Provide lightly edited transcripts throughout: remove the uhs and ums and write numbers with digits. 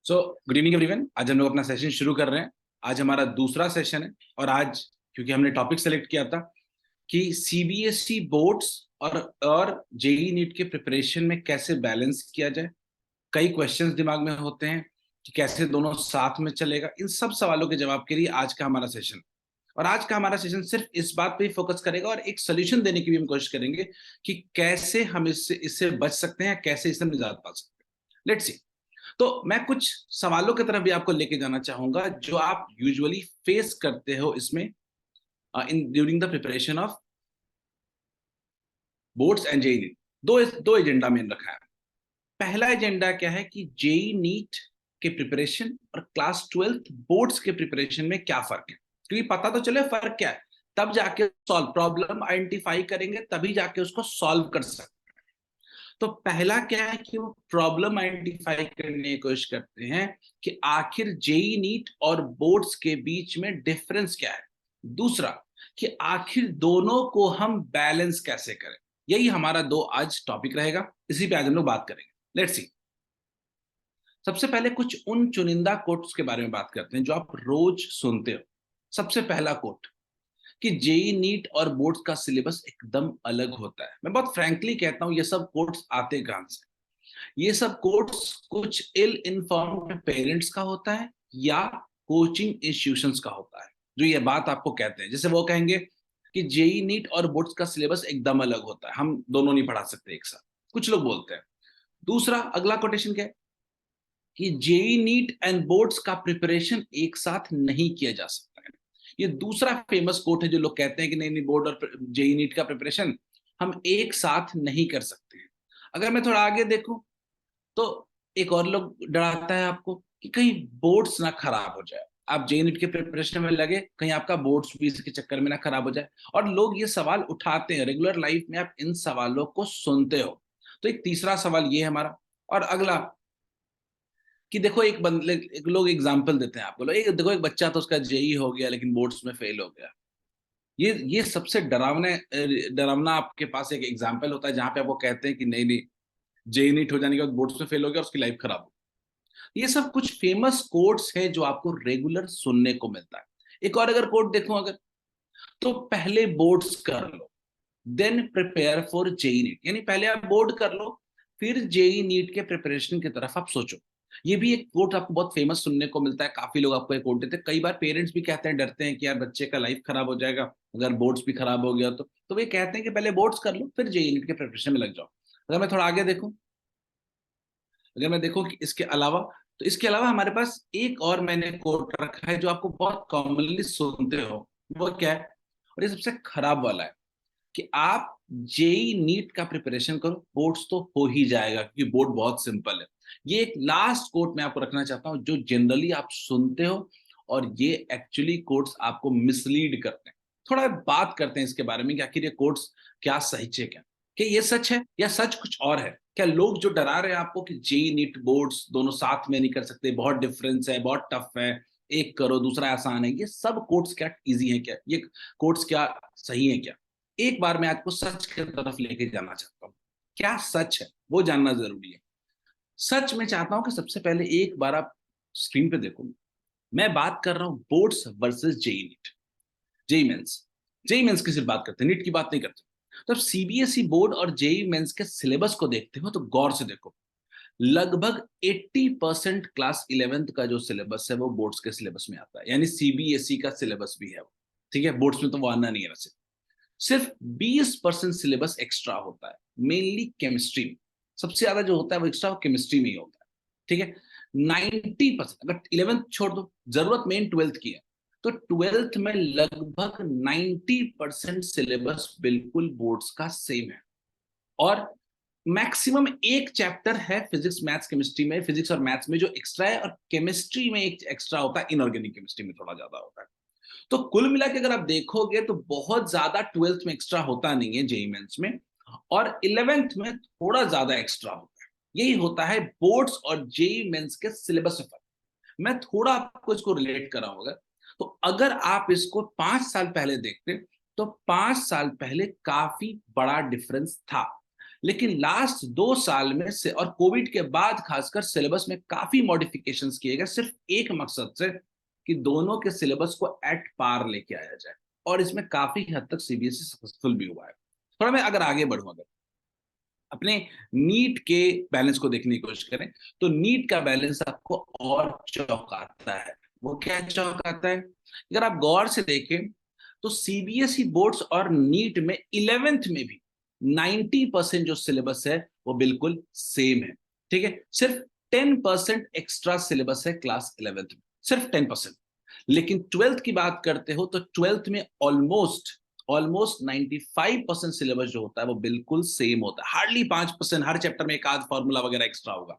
So good evening everyone. आज हम लोग अपना सेशन शुरू कर रहे हैं। आज हमारा दूसरा सेशन है और आज क्योंकि हमने टॉपिक सेलेक्ट किया था कि सीबीएसई बोर्ड्स और जेई नीट के प्रिपरेशन में कैसे बैलेंस किया जाए। कई क्वेश्चंस दिमाग में होते हैं कि कैसे दोनों साथ में चलेगा। इन सब सवालों के जवाब के लिए आज का हमारा सेशन, और आज का हमारा सेशन सिर्फ इस बात पे ही फोकस करेगा और एक सोल्यूशन देने की भी हम कोशिश करेंगे कि कैसे हम इससे इससे बच सकते हैं, कैसे इससे निजात पा सकते हैं। Let's see. तो मैं कुछ सवालों की तरफ भी आपको लेके जाना चाहूंगा जो आप यूजुअली फेस करते हो इसमें in during the preparation of boards and JEE NEET. दो एजेंडा में रखा है। पहला एजेंडा क्या है कि जेई नीट के प्रिपरेशन और क्लास 12th बोर्ड्स के प्रिपरेशन में क्या फर्क है, क्योंकि पता तो चले फर्क क्या है, तब जाके सॉल्व प्रॉब्लम आइडेंटिफाई करेंगे, तभी जाके उसको सॉल्व कर सकते। तो पहला क्या है कि वो प्रॉब्लम आइडेंटिफाई करने की कोशिश करते हैं कि आखिर जेई नीट और बोर्ड्स के बीच में डिफरेंस क्या है। दूसरा कि आखिर दोनों को हम बैलेंस कैसे करें। यही हमारा दो आज टॉपिक रहेगा, इसी पे आज हम लोग बात करेंगे। Let's see. सबसे पहले कुछ उन चुनिंदा कोट्स के बारे में बात करते हैं जो आप रोज सुनते हो। सबसे पहला कोट कि जेई नीट और बोर्ड्स का सिलेबस एकदम अलग होता है। मैं बहुत फ्रैंकली कहता हूं, ये सब कोट्स आते कहां से? ये सब कोर्स कुछ इल इन्फॉर्म्ड पेरेंट्स का होता है या कोचिंग इंस्टीट्यूशंस का होता है जो ये बात आपको कहते हैं। जैसे वो कहेंगे कि जेई नीट और बोर्ड्स का सिलेबस एकदम अलग होता है, हम दोनों नहीं पढ़ा सकते एक साथ, कुछ लोग बोलते हैं। दूसरा अगला कोटेशन क्या है कि जेई नीट एंड बोर्ड्स का प्रिपरेशन एक साथ नहीं किया जा सकता है। ये दूसरा फेमस कोट है जो लोग कहते हैं कि नहीं नहीं, बोर्ड और जेई नीट का प्रिपरेशन हम एक साथ नहीं कर सकते हैं। अगर मैं थोड़ा आगे देखूं तो एक और लोग डराता है आपको कि कहीं बोर्ड्स ना खराब हो जाए, आप जे नीट के प्रिपरेशन में लगे, कहीं आपका बोर्ड्स भी इसके चक्कर में ना खराब हो जाए। और लोग ये सवाल उठाते हैं रेगुलर लाइफ में, आप इन सवालों को सुनते हो। तो एक तीसरा सवाल ये है हमारा। और अगला कि देखो एक बंदे, एक लोग एग्जाम्पल देते हैं आपको, एक देखो एक बच्चा तो उसका जेई हो गया लेकिन बोर्ड्स में फेल हो गया। ये सबसे डरावना आपके पास एक एग्जाम्पल होता है जहां पे आपको कहते हैं कि नहीं नहीं, जेई नीट हो जाने के बाद बोर्ड्स में फेल हो गया और उसकी लाइफ खराब हो। ये सब कुछ फेमस कोट्स है जो आपको रेगुलर सुनने को मिलता है। एक और अगर कोट देखूं अगर, तो पहले बोर्ड्स कर लो then prepare for JEE NEET, यानी पहले आप बोर्ड कर लो फिर जेई नीट के प्रिपरेशन की तरफ आप सोचो। ये भी एक कोट आपको बहुत फेमस सुनने को मिलता है, काफी लोग आपको एक कोट देते हैं। कई बार पेरेंट्स भी कहते हैं, डरते हैं कि यार बच्चे का लाइफ खराब हो जाएगा अगर बोर्ड्स भी खराब हो गया तो वे कहते हैं कि पहले बोर्ड्स कर लो फिर जेई नीट के प्रिपरेशन में लग जाओ। अगर मैं थोड़ा आगे देखूं, अगर मैं देखूं कि इसके अलावा, तो इसके अलावा हमारे पास एक और मैंने कोट रखा है जो आपको बहुत कॉमनली सुनते हो। वो क्या है? और ये सबसे खराब वाला है कि आप जेई नीट का प्रिपरेशन करो, बोर्ड्स तो हो ही जाएगा क्योंकि बोर्ड बहुत सिंपल है। ये एक लास्ट कोट मैं आपको रखना चाहता हूं जो जनरली आप सुनते हो, और ये एक्चुअली कोट्स आपको मिसलीड करते हैं। थोड़ा बात करते हैं इसके बारे में कि आखिर ये कोट्स क्या सच है, क्या कि ये सच है या सच कुछ और है। क्या लोग जो डरा रहे हैं आपको कि जेई नीट बोर्ड्स दोनों साथ में नहीं कर सकते, बहुत डिफरेंस है, बहुत टफ है, एक करो दूसरा आसान है, ये सब कोट्स क्या इजी है? क्या ये कोट्स क्या सही है? क्या एक बार मैं आपको सच की तरफ लेके जाना चाहता हूँ। क्या सच है वो जानना जरूरी है। सच मैं चाहता हूं कि सबसे पहले एक बार आप स्क्रीन पे देखो। मैं बात कर रहा हूं boards versus JEE NEET, JEE Mains. JEE Mains की सिर्फ बात करते हैं, नीट की बात नहीं करते। तो अब सीबीएसई बोर्ड और जेई मेंस के सिलेबस को देखते हो तो गौर से देखो। लगभग 80% क्लास 11th का जो सिलेबस है वो बोर्ड्स के सिलेबस में आता है, यानी सीबीएसई का सिलेबस भी है वो। ठीक है, बोर्ड्स में तो वो आना नहीं है वैसे। सिर्फ 20% सिलेबस एक्स्ट्रा होता है, मेनली केमिस्ट्री में। सबसे ज्यादा जो होता है वो एक्स्ट्रा केमिस्ट्री में ही होता है। ठीक है, 90%, अगर 11th छोड़ दो, जरूरत मेन 12th की है, तो 12th में लगभग 90% सिलेबस बिल्कुल बोर्ड्स का सेम है। और मैक्सिमम एक चैप्टर है फिजिक्स मैथ्स केमिस्ट्री में, फिजिक्स और मैथ्स में जो एक्स्ट्रा है, और केमिस्ट्री में एक एक्स्ट्रा होता है, इनऑर्गेनिक केमिस्ट्री में थोड़ा ज्यादा होता है। तो कुल मिला के अगर आप देखोगे तो बहुत ज्यादा 12th में एक्स्ट्रा होता नहीं है जेई मेंस में, और 11th में थोड़ा ज्यादा एक्स्ट्रा होता है। यही होता है बोर्ड्स और जेई मेंस के सिलेबस में फर्क। मैं थोड़ा आपको इसको रिलेट कराऊंगा। तो अगर आप इसको 5 साल पहले देखते तो 5 साल पहले काफी बड़ा डिफरेंस था। लेकिन लास्ट 2 साल में से और कोविड के बाद खासकर सिलेबस में काफी मॉडिफिकेशंस किए गए, सिर्फ एक मकसद से कि दोनों के सिलेबस को एट पार लेके आया जाए, और इसमें काफी हद तक सीबीएसई सक्सेसफुल भी हुआ है। थोड़ा मैं अगर आगे बढ़ूं, अगर अपने नीट के बैलेंस को देखने की कोशिश करें, तो नीट का बैलेंस आपको और चौंकाता है। वो क्या चौंकाता है? अगर आप गौर से देखें तो सीबीएसई बोर्ड्स और नीट में 11th में भी 90% जो सिलेबस है वो बिल्कुल सेम है। ठीक है, सिर्फ 10% एक्स्ट्रा सिलेबस है क्लास 11th में, सिर्फ 10%। लेकिन 12th की बात करते हो तो 12th में ऑलमोस्ट ऑलमोस्ट 95% सिलेबस जो होता है वो बिल्कुल सेम होता है। हार्डली 5% हर चैप्टर में एक आध फॉर्मूला वगैरह एक्स्ट्रा होगा,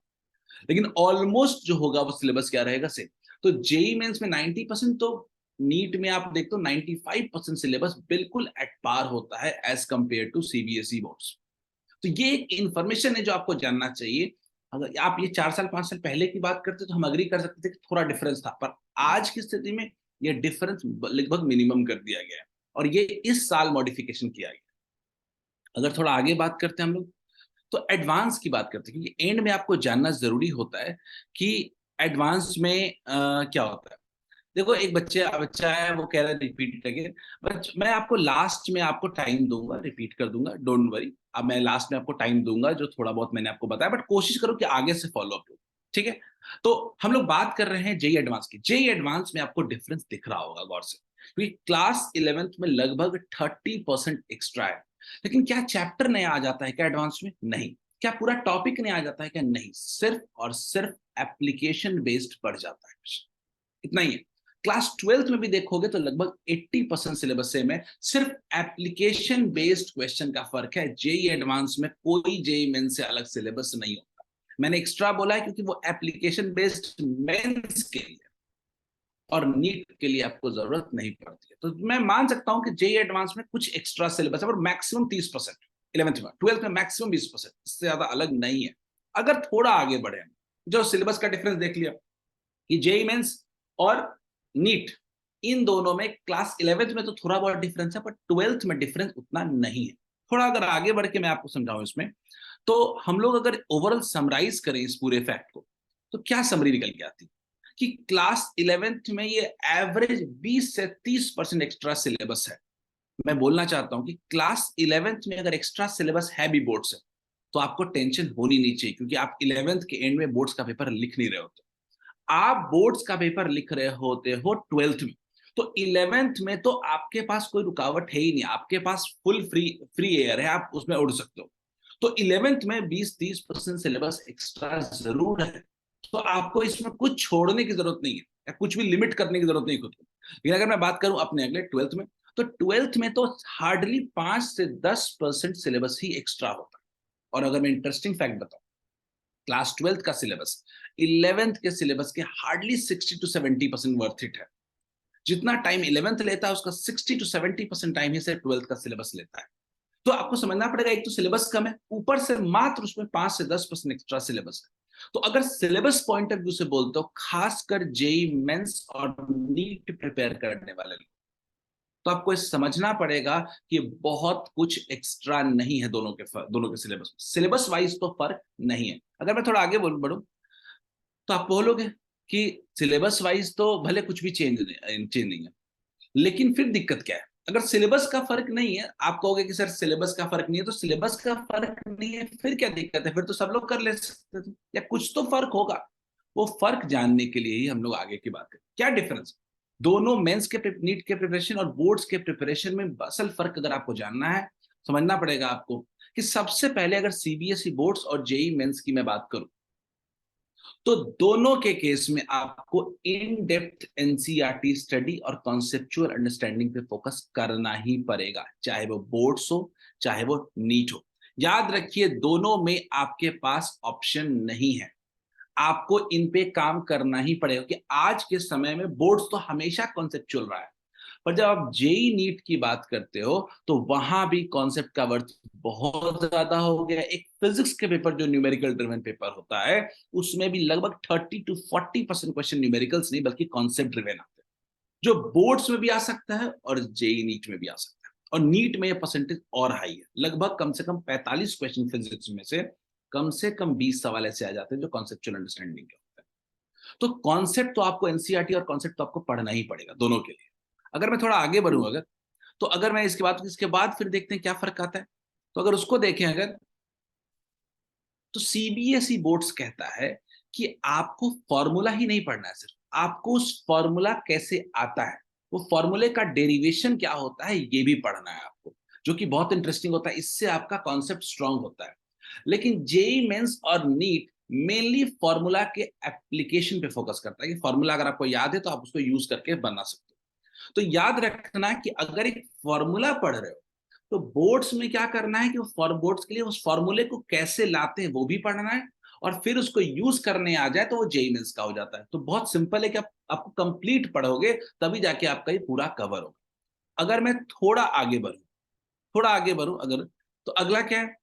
लेकिन ऑलमोस्ट जो होगा वो सिलेबस क्या रहेगा, सेम। तो जेई मेंस में 90%, तो नीट में आप देखते हो 95% सिलेबस बिल्कुल एट पार होता है as compare to CBSE boards. तो ये एक इंफॉर्मेशन है जो आपको जानना चाहिए। अगर आप ये 4 साल 5 साल पहले की बात करते तो हम अग्री कर सकते थे कि थोड़ा डिफरेंस था, पर आज की स्थिति में ये डिफरेंस लगभग मिनिमम कर दिया गया है, और ये इस साल मॉडिफिकेशन किया गया। अगर थोड़ा आगे बात करते हैं हम लोग, तो एडवांस की बात करते हैं, क्योंकि एंड में आपको जानना जरूरी होता है कि एडवांस में क्या होता है। देखो, एक बच्चा है, वो कह रहा है रिपीट इट अगेन, बट मैं आपको लास्ट में आपको टाइम दूंगा, रिपीट कर दूंगा, डोंट वरी। अब मैं लास्ट में आपको टाइम दूंगा जो थोड़ा बहुत मैंने आपको बताया, बट कोशिश करो कि आगे से फॉलो अप हो। ठीक है, तो हम लोग बात कर रहे हैं जेई एडवांस की। जेई एडवांस में आपको डिफरेंस दिख रहा होगा गौर से, क्योंकि क्लास 11th में लगभग 30% एक्स्ट्रा है। लेकिन क्या चैप्टर नया आ जाता है क्या एडवांस में? नहीं। क्या पूरा टॉपिक नया आ जाता है क्या? नहीं। सिर्फ और सिर्फ एप्लीकेशन बेस्ड पढ़ जाता है, इतना ही है। क्लास 12th में भी देखोगे तो लगभग 80% सिलेबस सेम है, सिर्फ एप्लीकेशन बेस्ड क्वेश्चन का फर्क है। जेई एडवांस में कोई जेई मेन से अलग सिलेबस नहीं होता। मैंने एक्स्ट्रा बोला है क्योंकि वो एप्लीकेशन बेस्ड मेंस के लिए और नीट के लिए आपको जरूरत नहीं पड़ती है। तो मैं मान सकता हूं कि जेई एडवांस में कुछ एक्स्ट्रा सिलेबस है, और मैक्सिमम 30%। 11th में, 12th में मैक्सिमम 20%, इससे ज्यादा अलग नहीं है। अगर थोड़ा आगे बढ़े, जो सिलेबस का डिफरेंस देख लिया कि जेई मेंस और नीट, इन दोनों में क्लास 11th में तो थोड़ा बहुत डिफरेंस है, पर 12th में डिफरेंस उतना नहीं है। थोड़ा अगर आगे बढ़ के मैं आपको समझाऊं इसमें, तो हम लोग अगर ओवरऑल समराइज करें इस पूरे फैक्ट को, तो क्या समरी निकल के आती कि क्लास 11th में ये एवरेज 20 से 30% एक्स्ट्रा सिलेबस है। मैं बोलना चाहता हूं कि क्लास 11th में अगर एक्स्ट्रा सिलेबस है भी बोर्ड से, तो आपको टेंशन होनी नहीं चाहिए, क्योंकि आप 11th के एंड में बोर्ड्स का पेपर लिख नहीं रहे होते। आप बोर्ड्स का पेपर लिख रहे होते हो 12th में, तो 11th में तो आपके पास कोई रुकावट है ही नहीं, आपके पास फुल फ्री फ्री एयर है, आप उसमें उड़ सकते हो। तो 11th में 20-30% सिलेबस एक्स्ट्रा जरूर है, तो आपको इसमें कुछ छोड़ने की जरूरत नहीं है या कुछ भी लिमिट करने की जरूरत नहीं खुद को। लेकिन अगर मैं बात करूं अपने अगले 12th में, तो 12th में तो हार्डली 5 से 10% सिलेबस ही एक्स्ट्रा होता है। और अगर मैं इंटरेस्टिंग फैक्ट बताऊं, क्लास 12th का सिलेबस 11th के सिलेबस के हार्डली 60 to 70% वर्थ इट है। जितना टाइम 11th लेता है उसका 60 to 70% टाइम ही सिर्फ 12th का सिलेबस लेता है। तो आपको समझना पड़ेगा, एक तो सिलेबस कम है, ऊपर से मात्र उसमें 5 से 10% एक्स्ट्रा सिलेबस है। तो अगर सिलेबस पॉइंट ऑफ व्यू से बोलते हो, खासकर जेई मेंस और नीट प्रिपेयर करने वाले लोग, तो आपको ये समझना पड़ेगा कि बहुत कुछ एक्स्ट्रा नहीं है दोनों के सिलेबस में। सिलेबस वाइज तो फर्क नहीं है। अगर मैं थोड़ा आगे बढ़ूं, तो आप बोलोगे कि सिलेबस वाइज तो भले कुछ भी चेंज नहीं है, लेकिन फिर दिक्कत क्या है? अगर सिलेबस का फर्क नहीं है, आप कहोगे कि सर सिलेबस का फर्क नहीं है, तो सिलेबस का फर्क नहीं है फिर क्या दिक्कत है? फिर तो सब लोग कर ले सकते थे, या कुछ तो फर्क होगा। वो फर्क जानने के लिए ही हम लोग आगे की बात करें। क्या डिफरेंस दोनों मेंस के नीट के प्रिपरेशन और बोर्ड्स के प्रिपरेशन में? असल फर्क अगर आपको जानना है, समझना पड़ेगा आपको कि सबसे पहले अगर सीबीएसई बोर्ड्स और जेई मेंस की मैं बात करूं, तो दोनों के केस में आपको इन डेप्थ एनसीईआरटी स्टडी और कॉन्सेप्चुअल अंडरस्टैंडिंग पे फोकस करना ही पड़ेगा, चाहे वो बोर्ड्स हो चाहे वो नीट हो। याद रखिए, दोनों में आपके पास ऑप्शन नहीं है, आपको इन पे काम करना ही पड़ेगा। कि आज के समय में बोर्ड्स तो हमेशा कॉन्सेप्चुअल रहा है, पर जब आप जेई नीट की बात करते हो तो वहां भी कॉन्सेप्ट का वर्थ बहुत ज्यादा हो गया। एक फिजिक्स के पेपर जो न्यूमेरिकल ड्रिवन पेपर होता है, उसमें भी लगभग 30 to 40% क्वेश्चन न्यूमेरिकल्स नहीं बल्कि कॉन्सेप्ट ड्रिवन आते हैं, जो बोर्ड्स में भी आ सकता है और जेई नीट में भी आ सकता है। और नीट में ये परसेंटेज और हाई है, लगभग कम से कम 45 क्वेश्चन फिजिक्स में से कम 20 सवाल ऐसे आ जाते हैं जो कॉन्सेप्चुअल अंडरस्टैंडिंग के होते हैं। तो कॉन्सेप्ट तो आपको एनसीईआरटी और कॉन्सेप्ट तो आपको पढ़ना ही पड़ेगा दोनों के लिए। अगर मैं थोड़ा आगे बढ़ूं, अगर मैं इसके बाद फिर देखते हैं क्या फर्क आता है। तो अगर उसको देखें तो सीबीएसई बोर्ड्स कहता है कि आपको फॉर्मूला ही नहीं पढ़ना है, सिर्फ आपको उस फॉर्मूला कैसे आता है, वो फॉर्मूले का डेरिवेशन क्या होता है ये भी पढ़ना है आपको, जो कि बहुत इंटरेस्टिंग होता है, इससे आपका कॉन्सेप्ट स्ट्रांग होता है। लेकिन जेई मेंस और नीट मेनली फॉर्मूला के एप्लीकेशन पे फोकस करता है कि फॉर्मूला अगर आपको याद है तो आप उसको यूज करके बना सकते हो। तो याद रखना कि अगर एक फॉर्मूला पढ़ रहे हो तो बोर्ड्स में क्या करना है कि बोर्ड्स के लिए उस फॉर्मूले को कैसे लाते हैं वो भी पढ़ना है, और फिर उसको यूज करने आ जाए तो वो जेई मेंस का हो जाता है। तो बहुत सिंपल है कि आपको कंप्लीट पढ़ोगे तभी जाके आपका ये पूरा कवर होगा। अगर मैं थोड़ा आगे बढ़ूं अगर, तो अगला क्या है,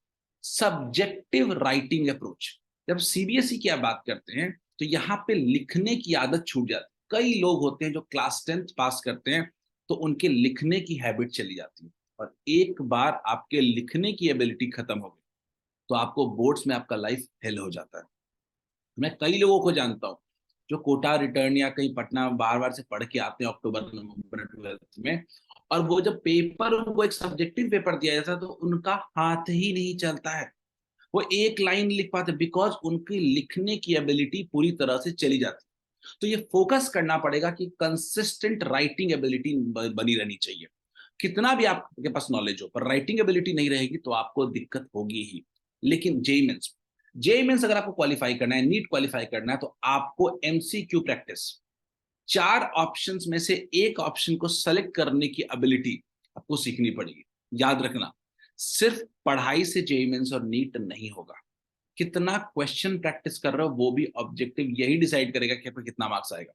सब्जेक्टिव राइटिंग अप्रोच। जब सीबीएसई की आप बात करते हैं तो यहाँ पे लिखने की आदत छूट जाती है। कई लोग होते हैं जो क्लास 10th पास करते हैं तो उनके लिखने की हैबिट चली जाती है, और एक बार आपके लिखने की एबिलिटी खत्म हो गई तो आपको बोर्ड्स में आपका लाइफ हेल हो जाता है। मैं कई लोगों को जानता हूँ जो कोटा रिटर्न या कहीं पटना बार बार से पढ़ के आते हैं अक्टूबर नवंबर 12th में, और वो जब पेपर उनको एक सब्जेक्टिव पेपर दिया जाता है तो उनका हाथ ही नहीं चलता है, वो एक लाइन लिख पाते बिकॉज उनकी लिखने की एबिलिटी पूरी तरह से चली जाती है। तो ये फोकस करना पड़ेगा कि कंसिस्टेंट राइटिंग एबिलिटी बनी रहनी चाहिए। कितना भी आपके पास नॉलेज हो पर राइटिंग एबिलिटी नहीं रहेगी तो आपको दिक्कत होगी ही। लेकिन जेई मेंस अगर आपको क्वालिफाई करना है, नीट क्वालिफाई करना है, तो आपको एमसीक्यू प्रैक्टिस, 4 ऑप्शंस में से एक ऑप्शन को सेलेक्ट करने की एबिलिटी आपको सीखनी पड़ेगी। याद रखना, सिर्फ पढ़ाई से जेई मेंस और नीट नहीं होगा, कितना क्वेश्चन प्रैक्टिस कर रहे हो वो भी ऑब्जेक्टिव यही डिसाइड करेगा कि आपको कितना मार्क्स आएगा।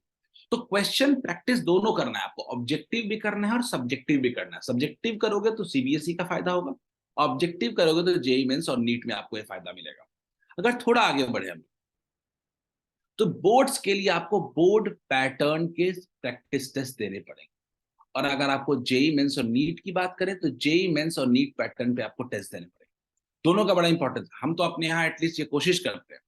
तो क्वेश्चन प्रैक्टिस दोनों करना है आपको, ऑब्जेक्टिव भी करना है और सब्जेक्टिव भी करना है। सब्जेक्टिव करोगे तो सीबीएसई का फायदा होगा, ऑब्जेक्टिव करोगे तो जेई मेंस और नीट में आपको ये फायदा मिलेगा। अगर थोड़ा आगे बढ़े हम, तो बोर्ड्स के लिए आपको बोर्ड पैटर्न के प्रैक्टिस टेस्ट देने पड़ेंगे। और अगर आपको जेई मेंस और नीट की बात करें तो जेई मेंस और नीट पैटर्न पे आपको टेस्ट देने पड़ेंगे। दोनों का बड़ा इंपॉर्टेंस है। हम तो अपने यहाँ एटलीस्ट ये कोशिश करते हैं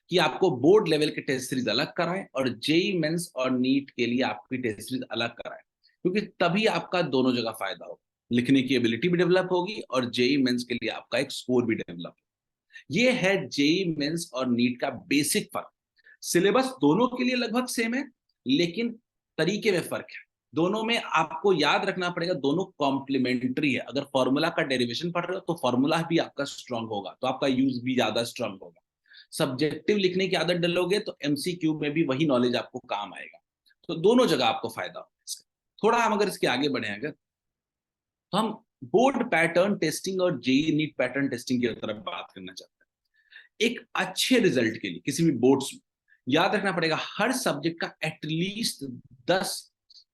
कि आपको बोर्ड लेवल के टेस्ट सीरीज अलग कराएं और जेई मेंस और नीट के लिए आपकी टेस्ट सीरीज अलग कराएं, क्योंकि तभी आपका दोनों जगह फायदा होगा, लिखने की एबिलिटी भी डेवलप होगी और जेई मेंस के लिए आपका एक स्कोर भी डेवलप होगा। ये है जेई मेंस और नीट का बेसिक फर्क। सिलेबस दोनों के लिए लगभग सेम है, लेकिन तरीके में फर्क है। दोनों में आपको याद रखना पड़ेगा दोनों कॉम्प्लीमेंट्री है। अगर फॉर्मूला का डेरिवेशन पढ़ रहे हो तो फॉर्मूला भी आपका स्ट्रांग होगा तो आपका यूज भी ज्यादा स्ट्रांग होगा। सब्जेक्टिव लिखने की आदत डालोगे तो एमसीक्यू में भी वही नॉलेज आपको काम आएगा। तो दोनों जगह आपको फायदा होगा इसका। थोड़ा हम अगर इसके आगे बढ़े अगर, तो हम बोर्ड पैटर्न टेस्टिंग और जेई नीट पैटर्न टेस्टिंग की तरफ बात करना चाहते हैं। एक अच्छे रिजल्ट के लिए किसी भी बोर्ड्स में याद रखना पड़ेगा हर सब्जेक्ट का at least 10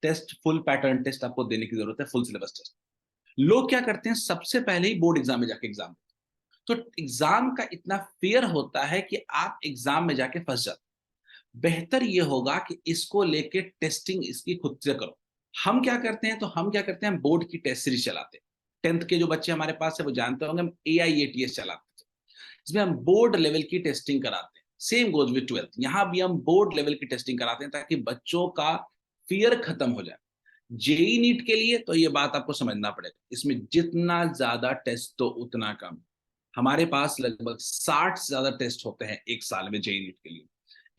test, full pattern test आपको देने की जरूरत है, फुल सिलेबस टेस्ट। लोग क्या करते हैं, सबसे पहले ही बोर्ड एग्जाम में जाके एग्जाम, तो एग्जाम का इतना फेयर होता है कि आप एग्जाम में जाके फंस जाते हैं। बेहतर ये होगा कि इसको लेके टेस्टिंग इसकी खुद से करो। हम क्या करते हैं, बोर्ड की टेस्ट सीरीज चलाते हैं। 10th के जो बच्चे हमारे पास है वो जानते होंगे, हम AIATS चलाते हैं, इसमें हम बोर्ड लेवल की टेस्टिंग कराते हैं। सेम गोज विद 12th, यहां भी हम बोर्ड लेवल की टेस्टिंग कराते हैं ताकि बच्चों का फियर खत्म हो जाए। जेई नीट के लिए तो ये बात आपको समझना पड़ेगा, इसमें जितना ज्यादा टेस्ट तो उतना कम। हमारे पास लगभग 60 से ज्यादा टेस्ट होते हैं एक साल में जेई नीट के लिए।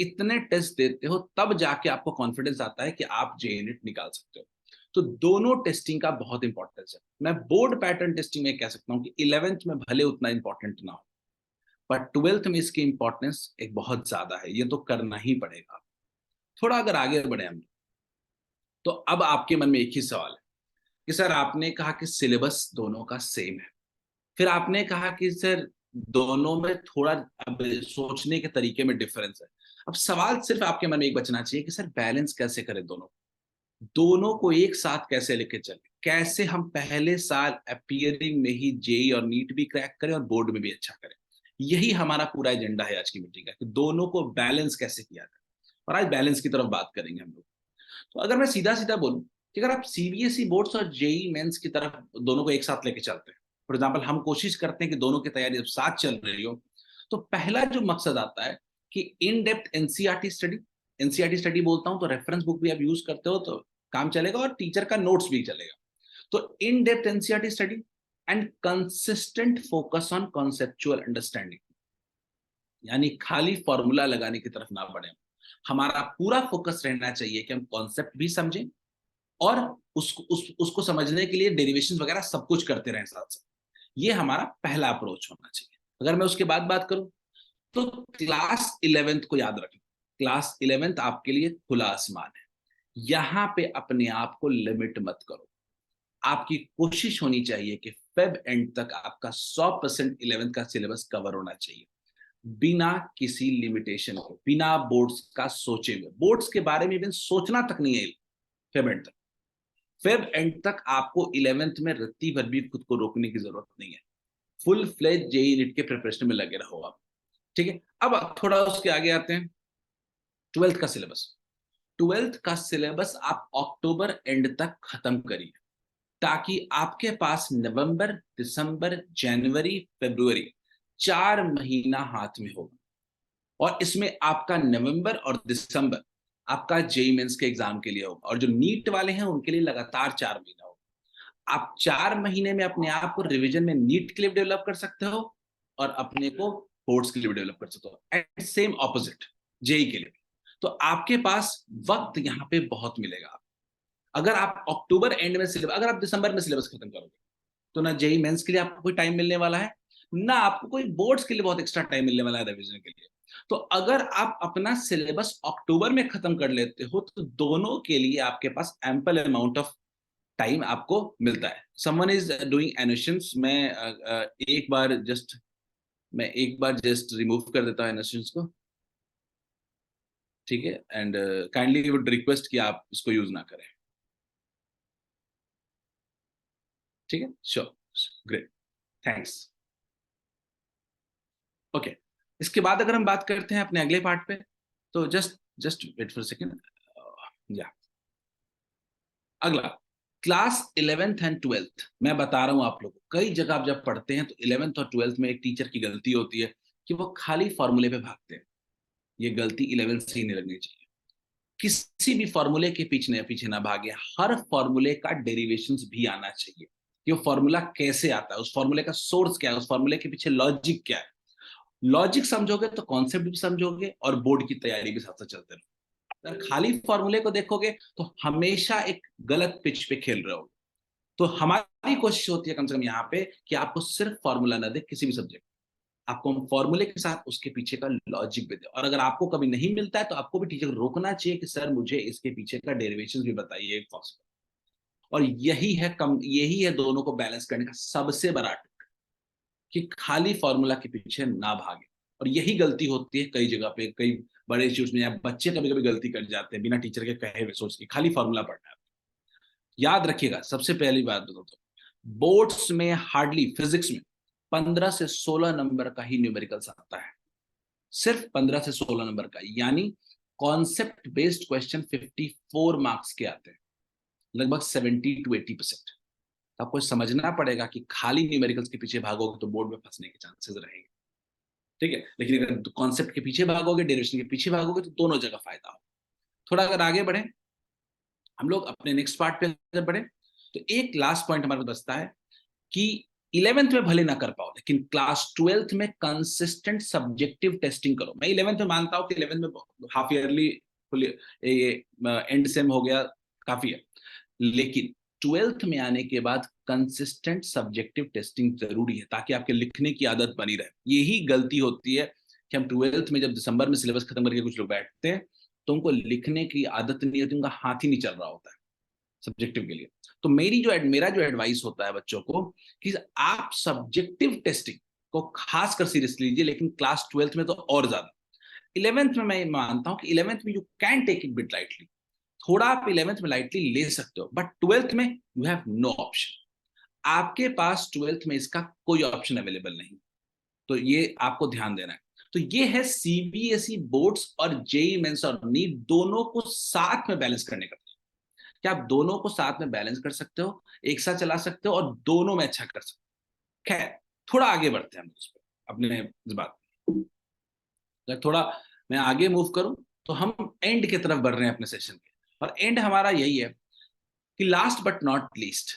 इतने टेस्ट देते हो तब जाके आपको कॉन्फिडेंस आता है कि आप जेई नीट निकाल सकते हो। तो दोनों टेस्टिंग का बहुत इंपॉर्टेंस है। मैं बोर्ड पैटर्न टेस्टिंग में कह सकता हूँ कि 11th में भले उतना इंपॉर्टेंट ना हो, पर 12th में इसकी इंपॉर्टेंस एक बहुत ज्यादा है, ये तो करना ही पड़ेगा। थोड़ा अगर आगे बढ़े हम, तो अब आपके मन में एक ही सवाल है कि सर आपने कहा कि सिलेबस दोनों का सेम है, फिर आपने कहा कि सर दोनों में थोड़ा अब सोचने के तरीके में डिफरेंस है। अब सवाल सिर्फ आपके मन में एक बचना चाहिए कि सर बैलेंस कैसे करें, दोनों दोनों को एक साथ कैसे लेके चले, कैसे हम पहले साल अपियरिंग में ही जेई और नीट भी क्रैक करें और बोर्ड में भी अच्छा करें। यही हमारा पूरा एजेंडा है आज की मीटिंग का, कि दोनों को बैलेंस कैसे किया जाए, और आज बैलेंस की तरफ बात करेंगे हम लोग। तो अगर मैं सीधा सीधा बोलूं कि अगर आप सीबीएसई बोर्ड्स और जेई मेंस की तरफ दोनों को एक साथ लेके चलते हैं, फॉर एग्जाम्पल हम कोशिश करते हैं कि दोनों की तैयारी जब साथ चल रही हो, तो पहला जो मकसद आता है कि in depth NCERT study, NCERT study बोलता हूं तो रेफरेंस बुक भी आप यूज करते हो तो काम चलेगा और टीचर का नोट्स भी चलेगा। तो in depth NCERT study and consistent focus on conceptual understanding, यानी खाली फॉर्मूला लगाने की तरफ ना बढ़े। हमारा पूरा फोकस रहना चाहिए कि हम कॉन्सेप्ट भी समझें और उसको समझने के लिए डेरिवेशन वगैरह सब कुछ करते रहें साथ साथ। ये हमारा पहला अप्रोच होना चाहिए। अगर मैं उसके बाद बात करूं तो क्लास 11th को याद रखें, क्लास 11th आपके लिए खुला आसमान है। यहां पे अपने आप को लिमिट मत करो। आपकी कोशिश होनी चाहिए कि फेब एंड तक आपका 100% 11th का सिलेबस कवर होना चाहिए, बिना किसी लिमिटेशन को, बिना बोर्ड्स का सोचे हुए। बोर्ड्स के बारे में इवन सोचना तक नहीं है फेब एंड तक। फेब एंड तक आपको 11th में रत्ती भर भी खुद को रोकने की जरूरत नहीं है। फुल फ्लेज जेई नीट के प्रिपरेशन में लगे रहो आप, ठीक है। अब थोड़ा उसके आगे आते हैं, 12th का सिलेबस। 12th का सिलेबस आप अक्टूबर एंड तक खत्म करिए, ताकि आपके पास नवंबर, दिसंबर, जनवरी, फरवरी 4 महीना हाथ में होगा। और इसमें आपका नवंबर और दिसंबर आपका जेई मेंस के एग्जाम के लिए होगा, और जो नीट वाले हैं उनके लिए लगातार 4 महीना होगा। आप 4 महीने में अपने आप को रिवीजन में नीट के लिए डेवलप कर सकते हो और अपने को बोर्ड्स के लिए डेवलप कर सकते हो, एंड सेम ऑपोजिट जेई के लिए। तो आपके पास वक्त यहाँ पे बहुत मिलेगा। अगर आप अक्टूबर एंड में सिलेबस, अगर आप दिसंबर में सिलेबस खत्म करोगे तो ना जेई मेंस के लिए आपको कोई टाइम मिलने वाला है, ना आपको कोई बोर्ड्स के लिए बहुत एक्स्ट्रा टाइम मिलने वाला है रिवीजन के लिए। तो अगर आप अपना सिलेबस अक्टूबर में खत्म कर लेते हो तो दोनों के लिए आपके पास एम्पल अमाउंट ऑफ टाइम आपको मिलता है। समवन इज डूइंग एनोशंस, मैं एक बार जस्ट रिमूव कर देता हूँ एनोशंस को, ठीक है। एंड काइंडली वुड रिक्वेस्ट कि आप इसको यूज ना करें, ठीक है। Sure, great, thanks. ओके, इसके बाद अगर हम बात करते हैं अपने अगले पार्ट पे, तो just just wait for second. या अगला, क्लास 11th एंड 12th। मैं बता रहा हूं आप लोगों को, कई जगह आप जब पढ़ते हैं तो 11th और 12th में एक टीचर की गलती होती है कि वो खाली फॉर्मूले पे भागते हैं। ये गलती 11th से ही नहीं लगनी चाहिए। किसी भी फॉर्मूले के पीछे पीछे ना भागे, हर फॉर्मूले का डेरिवेशंस भी आना चाहिए कि वो फॉर्मूला कैसे आता है, उस फॉर्मूले का सोर्स क्या है, उस फॉर्मूले के पीछे लॉजिक क्या है। लॉजिक समझोगे तो कॉन्सेप्ट भी समझोगे और बोर्ड की तैयारी भी साथ साथ चलते रहोगे। अगर खाली फॉर्मूले को देखोगे तो हमेशा एक गलत पिच पे खेल रहे हो। तो हमारी कोशिश होती है कम से कम यहाँ पे कि आपको सिर्फ फॉर्मूला ना दे किसी भी सब्जेक्ट, आपको हम फॉर्मूले के साथ उसके पीछे का लॉजिक भी दे। और अगर आपको कभी नहीं मिलता है तो आपको भी टीचर को रोकना चाहिए कि सर मुझे इसके पीछे का डेरिवेशन भी बताइए पॉसिबल। और यही है दोनों को बैलेंस करने का सबसे बड़ा ट्रिक, कि खाली फॉर्मूला के पीछे ना भागे। और यही गलती होती है कई जगह पे, कई बड़े इंस्टीट्यूट में, या बच्चे कभी कभी गलती कर जाते हैं बिना टीचर के कहे हुए, सोच के खाली फॉर्मूला पढ़ना है। याद रखिएगा, सबसे पहली बात बताओ तो, बोर्ड्स में हार्डली फिजिक्स में 15 से 16 नंबर का ही न्यूमेरिकल्स आता है, सिर्फ 15 से 16 नंबर का। यानी कॉन्सेप्ट बेस्ड क्वेश्चन 54 मार्क्स के आते हैं, लगभग 70 to 80%। तो आपको समझना पड़ेगा कि खाली न्यूमेरिकल्स के पीछे भागोगे तो बोर्ड में फंसने के चांसेस रहेंगे, ठीक है। लेकिन अगर कॉन्सेप्ट के पीछे भागोगे, डेरिवेशन के पीछे भागोगे, तो दोनों जगह फायदा हो। थोड़ा अगर आगे बढ़े, हम लोग अपने नेक्स्ट पार्ट पे अगर बढ़े, तो एक लास्ट पॉइंट हमारे पास बचता है कि 11th में भले ना कर पाओ, लेकिन क्लास 12th में कंसिस्टेंट सब्जेक्टिव टेस्टिंग करो। मैं 11th में मानता हूं कि 11th में हाफ ईयरली एंड सेम हो गया, काफी है। लेकिन 12th में आने के बाद कंसिस्टेंट सब्जेक्टिव टेस्टिंग जरूरी है, ताकि आपके लिखने की आदत बनी रहे। यही गलती होती है कि हम 12th में जब दिसंबर में सिलेबस खत्म करके कुछ लोग बैठते हैं तो उनको लिखने की आदत नहीं होती, उनका हाथ ही नहीं चल रहा होता है सब्जेक्टिव के लिए। तो मेरा जो एडवाइस होता है बच्चों को, कि आप सब्जेक्टिव टेस्टिंग को खासकर सीरियस लीजिए, लेकिन क्लास 12th में तो और ज्यादा। 11th में मैं मानता हूं कि 11th में you can take it bit lightly, थोड़ा आप 11th में लाइटली ले सकते हो, बट 12th में यू हैव नो ऑप्शन। आपके पास 12th में इसका कोई ऑप्शन अवेलेबल नहीं। तो ये आपको ध्यान देना है। तो ये है सीबीएसई बोर्ड्स और जेई मेंस और नीट दोनों को साथ में बैलेंस करने का, कि आप दोनों को साथ में बैलेंस कर सकते हो, एक साथ चला सकते हो और दोनों में अच्छा कर सकते हो। खैर, थोड़ा आगे बढ़ते हैं हम उस पर, अपने इस बात अगर थोड़ा मैं आगे मूव करूं तो हम एंड की तरफ बढ़ रहे हैं अपने सेशन के, और एंड हमारा यही है कि लास्ट बट नॉट लीस्ट,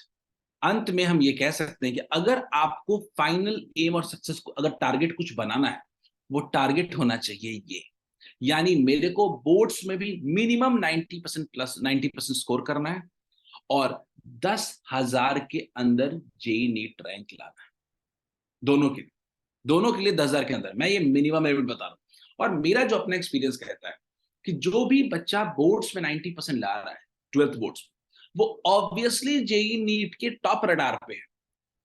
अंत में हम ये कह सकते हैं कि अगर आपको फाइनल एम और सक्सेस को अगर टारगेट कुछ बनाना है, वो टारगेट होना चाहिए ये, यानी मेरे को बोर्ड्स में भी मिनिमम 90% प्लस 90% स्कोर करना है और 10,000 के अंदर जेई नीट रैंक लाना है, दोनों के लिए 10,000 के अंदर, मैं ये मिनिमम लेवल बता रहा हूं। और मेरा जो अपना एक्सपीरियंस कहता है कि जो भी बच्चा बोर्ड्स में 90% ला रहा है, 12th बोर्ड्स, वो ऑब्वियसली जेई नीट के टॉप रडार पे है।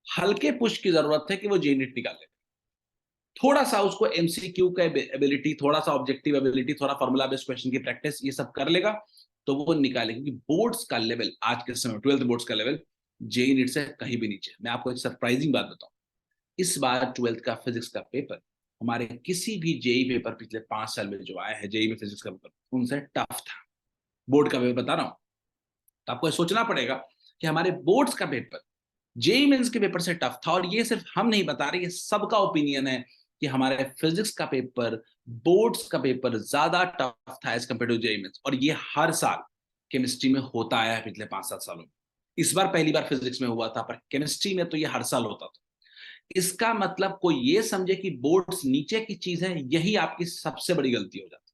हल्के पुश की जरूरत है कि वो जेई नीट निकाले, थोड़ा सा उसको एमसीक्यू का एबिलिटी, थोड़ा सा ऑब्जेक्टिव एबिलिटी, थोड़ा फॉर्मूला बेस्ड क्वेश्चन की प्रैक्टिस, ये सब कर लेगा तो वो निकालेगा। क्योंकि बोर्ड्स का लेवल आज के समय 12th बोर्ड्स का लेवल जेई नीट से कहीं भी नीचे। मैं आपको एक सरप्राइजिंग बात बताऊं, इस बार 12th का फिजिक्स का पेपर हमारे किसी भी जेई पेपर पिछले 5 साल में जो आया है, जेई में फिजिक्स का पेपर उनसे टफ था। बोर्ड का पेपर बता रहा हूं, तो आपको सोचना पड़ेगा कि हमारे बोर्ड्स का पेपर जेई मेंस के पेपर से टफ था। और ये सिर्फ हम नहीं बता रहे, ये सबका ओपिनियन है कि हमारे फिजिक्स का पेपर, बोर्ड्स का पेपर ज्यादा टफ था as compare to JEE mains. और ये हर साल केमिस्ट्री में होता आया है पिछले 5-7 सालों में। इस बार पहली बार फिजिक्स में हुआ था, पर केमिस्ट्री में तो ये हर साल होता था। इसका मतलब कोई ये समझे कि बोर्ड्स नीचे की चीज है, यही आपकी सबसे बड़ी गलती हो जाती है।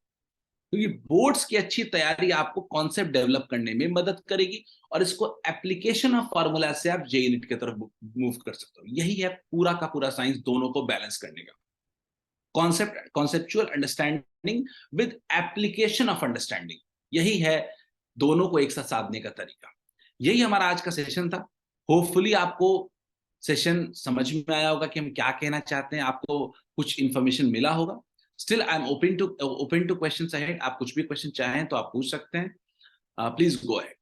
क्योंकि बोर्ड्स की अच्छी तैयारी आपको कॉन्सेप्ट डेवलप करने में मदद करेगी और इसको एप्लीकेशन ऑफ फार्मूला से आप जेई नीट की तरफ मूव कर सकते हो। यही है पूरा का पूरा साइंस, दोनों को बैलेंस करने का। Conceptual understanding with application of understanding, यही है दोनों को एक साथ साधने का तरीका। यही हमारा आज का सेशन था। होपफुली आपको सेशन समझ में आया होगा कि हम क्या कहना चाहते हैं, आपको कुछ इंफॉर्मेशन मिला होगा। Still I am open two questions ahead. आप कुछ भी क्वेश्चन चाहें तो आप पूछ सकते हैं, प्लीज गो अहेड।